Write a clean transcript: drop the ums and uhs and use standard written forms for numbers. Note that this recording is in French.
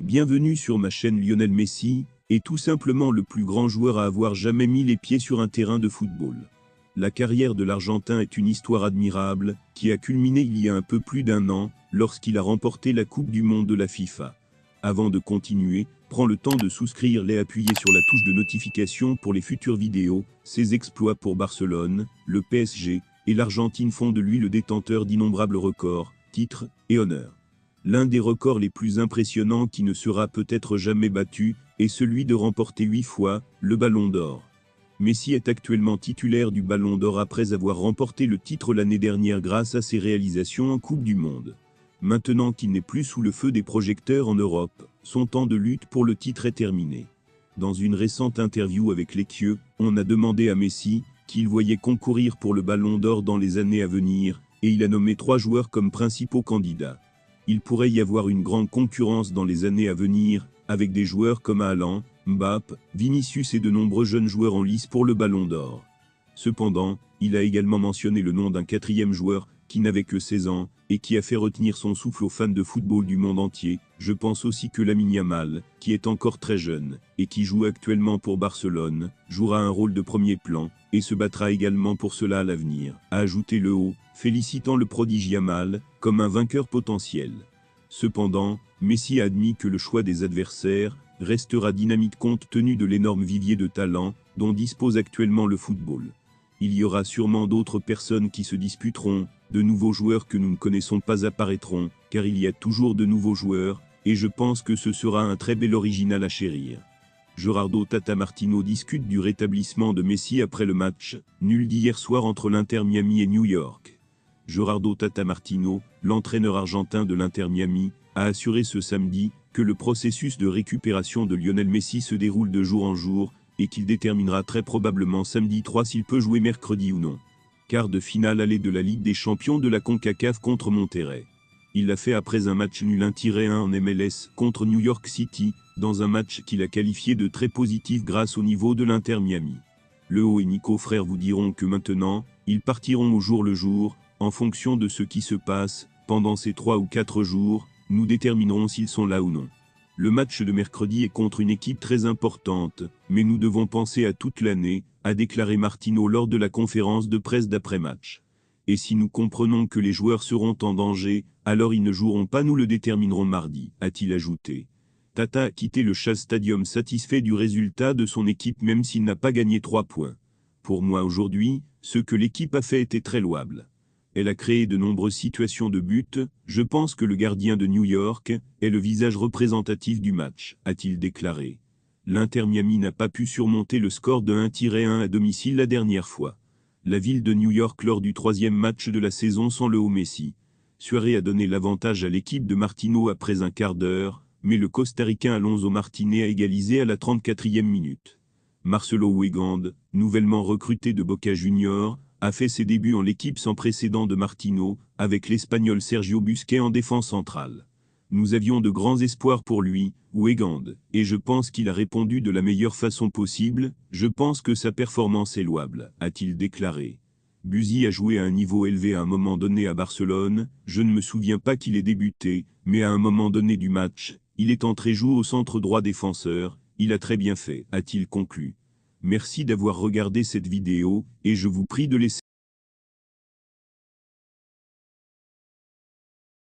Bienvenue sur ma chaîne. Lionel Messi est tout simplement le plus grand joueur à avoir jamais mis les pieds sur un terrain de football. La carrière de l'Argentin est une histoire admirable, qui a culminé il y a un peu plus d'un an, lorsqu'il a remporté la Coupe du Monde de la FIFA. Avant de continuer, prends le temps de souscrire et appuyer sur la touche de notification pour les futures vidéos. Ses exploits pour Barcelone, le PSG et l'Argentine font de lui le détenteur d'innombrables records, titres et honneurs. L'un des records les plus impressionnants qui ne sera peut-être jamais battu est celui de remporter 8 fois le Ballon d'Or. Messi est actuellement titulaire du Ballon d'Or après avoir remporté le titre l'année dernière grâce à ses réalisations en Coupe du Monde. Maintenant qu'il n'est plus sous le feu des projecteurs en Europe, son temps de lutte pour le titre est terminé. Dans une récente interview avec l'Équipe, on a demandé à Messi qu'il voyait concourir pour le Ballon d'Or dans les années à venir, et il a nommé 3 joueurs comme principaux candidats. Il pourrait y avoir une grande concurrence dans les années à venir, avec des joueurs comme Haaland, Mbappé, Vinicius et de nombreux jeunes joueurs en lice pour le Ballon d'Or. Cependant, il a également mentionné le nom d'un 4e joueur, qui n'avait que 16 ans, et qui a fait retenir son souffle aux fans de football du monde entier. Je pense aussi que Lamine Yamal, qui est encore très jeune, et qui joue actuellement pour Barcelone, jouera un rôle de premier plan, et se battra également pour cela à l'avenir, a ajouté le haut, félicitant le prodige Yamal, comme un vainqueur potentiel. Cependant, Messi a admis que le choix des adversaires restera dynamique compte tenu de l'énorme vivier de talent dont dispose actuellement le football. Il y aura sûrement d'autres personnes qui se disputeront, de nouveaux joueurs que nous ne connaissons pas apparaîtront, car il y a toujours de nouveaux joueurs, et je pense que ce sera un très bel original à chérir. Gerardo Tata Martino discute du rétablissement de Messi après le match nul d'hier soir entre l'Inter Miami et New York. Gerardo Tata Martino, l'entraîneur argentin de l'Inter Miami, a assuré ce samedi que le processus de récupération de Lionel Messi se déroule de jour en jour, et qu'il déterminera très probablement samedi 3 s'il peut jouer mercredi ou non. Quart de finale aller de la Ligue des Champions de la CONCACAF contre Monterrey. Il l'a fait après un match nul 1-1 en MLS contre New York City, dans un match qu'il a qualifié de très positif grâce au niveau de l'Inter Miami. Le haut et Nico frère vous diront que maintenant, ils partiront au jour le jour, en fonction de ce qui se passe, pendant ces 3 ou 4 jours, nous déterminerons s'ils sont là ou non. Le match de mercredi est contre une équipe très importante, mais nous devons penser à toute l'année, a déclaré Martino lors de la conférence de presse d'après-match. Et si nous comprenons que les joueurs seront en danger, alors ils ne joueront pas, nous le déterminerons mardi, a-t-il ajouté. Tata a quitté le Chase Stadium satisfait du résultat de son équipe même s'il n'a pas gagné 3 points. Pour moi aujourd'hui, ce que l'équipe a fait était très louable. Elle a créé de nombreuses situations de but, je pense que le gardien de New York est le visage représentatif du match, a-t-il déclaré. L'Inter Miami n'a pas pu surmonter le score de 1-1 à domicile la dernière fois. La ville de New York lors du 3e match de la saison sans le haut Messi. Suaré a donné l'avantage à l'équipe de Martino après un quart d'heure, mais le Costaricain Alonso Martinez a égalisé à la 34e minute. Marcelo Huigand, nouvellement recruté de Boca Juniors, a fait ses débuts en l'équipe sans précédent de Martino, avec l'Espagnol Sergio Busquets en défense centrale. Nous avions de grands espoirs pour lui, Huigand, et je pense qu'il a répondu de la meilleure façon possible, je pense que sa performance est louable, a-t-il déclaré. Buzy a joué à un niveau élevé à un moment donné à Barcelone, je ne me souviens pas qu'il ait débuté, mais à un moment donné du match, il est entré jouer au centre droit défenseur, il a très bien fait, a-t-il conclu. Merci d'avoir regardé cette vidéo, et je vous prie de laisser